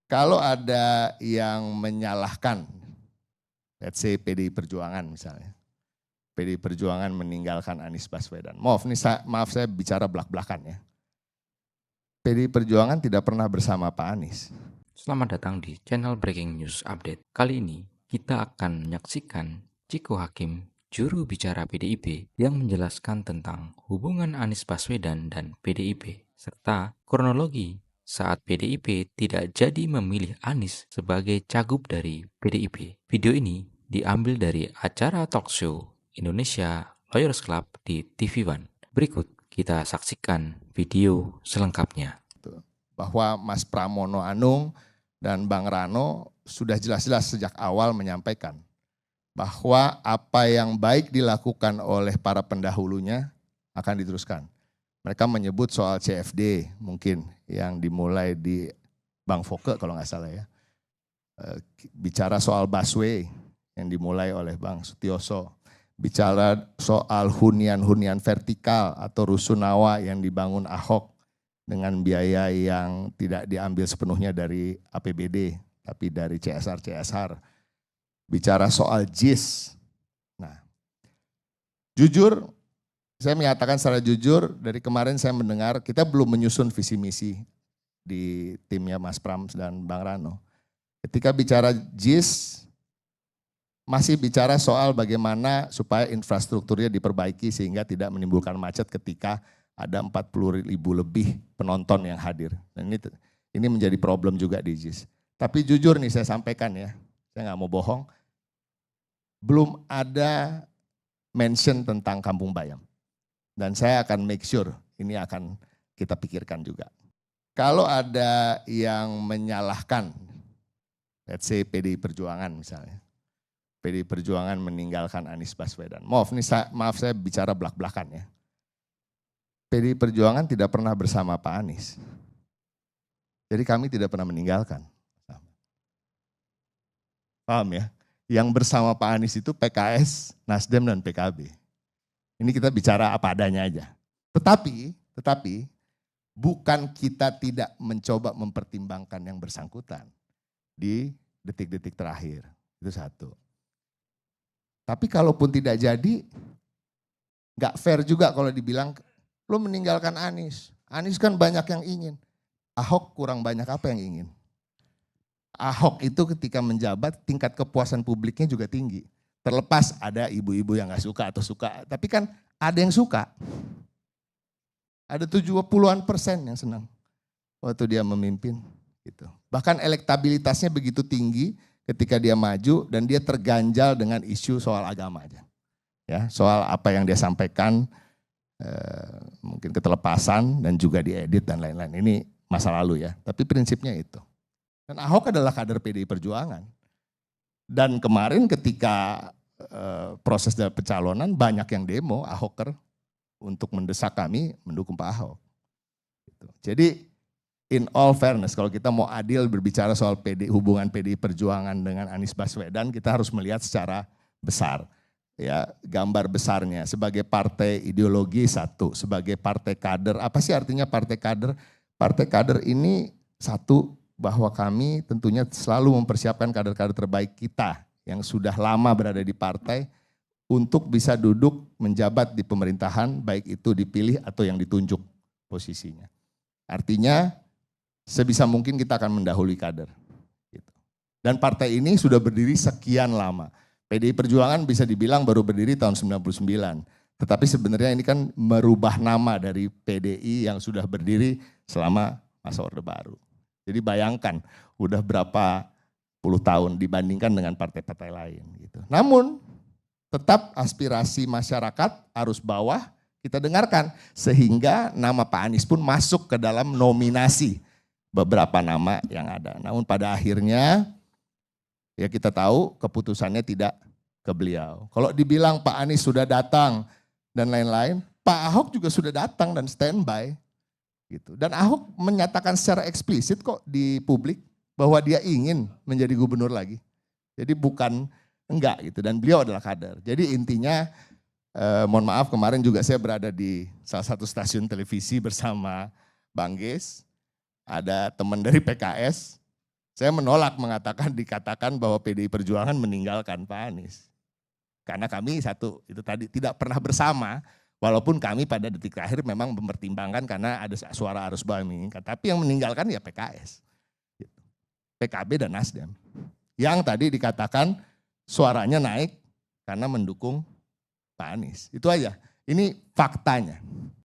Kalau ada yang menyalahkan, let's say PDI Perjuangan misalnya. PDI Perjuangan meninggalkan Anies Baswedan. Maaf saya bicara belak-belakan ya. PDI Perjuangan tidak pernah bersama Pak Anies. Selamat datang di channel Breaking News Update. Kali ini kita akan menyaksikan Ciko Hakim, juru bicara PDIP yang menjelaskan tentang hubungan Anies Baswedan dan PDIP, serta kronologi saat PDIP tidak jadi memilih Anies sebagai cagup dari PDIP. Video ini diambil dari acara talk show Indonesia Lawyers Club di TV One. Berikut kita saksikan video selengkapnya. Bahwa Mas Pramono Anung dan Bang Rano sudah jelas-jelas sejak awal menyampaikan bahwa apa yang baik dilakukan oleh para pendahulunya akan diteruskan. Mereka menyebut soal CFD mungkin yang dimulai di Bang Foke kalau nggak salah ya. Bicara soal busway yang dimulai oleh Bang Sutioso. Bicara soal hunian-hunian vertikal atau rusunawa yang dibangun Ahok dengan biaya yang tidak diambil sepenuhnya dari APBD, tapi dari CSR. Bicara soal JIS. Nah, jujur, saya menyatakan secara jujur, dari kemarin saya mendengar kita belum menyusun visi misi di timnya Mas Pram dan Bang Rano. Ketika bicara JIS, masih bicara soal bagaimana supaya infrastrukturnya diperbaiki sehingga tidak menimbulkan macet ketika ada 40.000 lebih penonton yang hadir. Dan ini menjadi problem juga di JIS. Tapi jujur nih saya sampaikan ya, saya nggak mau bohong, belum ada mention tentang Kampung Bayam. Dan saya akan make sure ini akan kita pikirkan juga. Kalau ada yang menyalahkan, let's say PDI Perjuangan misalnya. PDI Perjuangan meninggalkan Anies Baswedan. Maaf saya bicara belak-belakan ya. PDI Perjuangan tidak pernah bersama Pak Anies. Jadi kami tidak pernah meninggalkan. Paham ya? Yang bersama Pak Anies itu PKS, Nasdem dan PKB. Ini kita bicara apa adanya aja. Tetapi bukan kita tidak mencoba mempertimbangkan yang bersangkutan di detik-detik terakhir. Itu satu. Tapi kalaupun tidak jadi, nggak fair juga kalau dibilang, lo meninggalkan Anies. Anies kan banyak yang ingin. Ahok kurang banyak apa yang ingin. Ahok itu ketika menjabat tingkat kepuasan publiknya juga tinggi. Terlepas ada ibu-ibu yang gak suka atau suka. Tapi kan ada yang suka. Ada 70-an% yang senang waktu dia memimpin. Gitu. Bahkan elektabilitasnya begitu tinggi ketika dia maju dan dia terganjal dengan isu soal agama aja. Ya, soal apa yang dia sampaikan, mungkin ketelepasan dan juga diedit dan lain-lain. Ini masa lalu ya, tapi prinsipnya itu. Dan Ahok adalah kader PDI Perjuangan. Dan kemarin ketika proses dari pencalonan banyak yang demo Ahoker untuk mendesak kami mendukung Pak Ahok. Jadi in all fairness, kalau kita mau adil berbicara soal hubungan PDI Perjuangan dengan Anies Baswedan, kita harus melihat secara besar. Ya, gambar besarnya sebagai partai ideologi satu, sebagai partai kader. Apa sih artinya partai kader? Partai kader ini satu, bahwa kami tentunya selalu mempersiapkan kader-kader terbaik kita yang sudah lama berada di partai untuk bisa duduk menjabat di pemerintahan, baik itu dipilih atau yang ditunjuk posisinya. Artinya sebisa mungkin kita akan mendahului kader. Dan partai ini sudah berdiri sekian lama. PDI Perjuangan bisa dibilang baru berdiri tahun 99. Tetapi sebenarnya ini kan merubah nama dari PDI yang sudah berdiri selama masa Orde Baru. Jadi bayangkan udah berapa puluh tahun dibandingkan dengan partai-partai lain. Gitu. Namun tetap aspirasi masyarakat arus bawah kita dengarkan. Sehingga nama Pak Anies pun masuk ke dalam nominasi beberapa nama yang ada. Namun pada akhirnya ya kita tahu keputusannya tidak ke beliau. Kalau dibilang Pak Anies sudah datang dan lain-lain, Pak Ahok juga sudah datang dan standby. Gitu. Dan Ahok menyatakan secara eksplisit kok di publik bahwa dia ingin menjadi gubernur lagi. Jadi bukan enggak gitu, dan beliau adalah kader. Jadi intinya mohon maaf kemarin juga saya berada di salah satu stasiun televisi bersama Bang Ges. Ada teman dari PKS, Saya menolak dikatakan bahwa PDI Perjuangan meninggalkan Pak Anies. Karena kami itu tadi tidak pernah bersama, walaupun kami pada detik terakhir memang mempertimbangkan karena ada suara arus bawah yang menginginkan. Tapi yang meninggalkan ya PKS, PKB dan Nasdem. Yang tadi dikatakan suaranya naik karena mendukung Pak Anies. Itu aja, ini faktanya.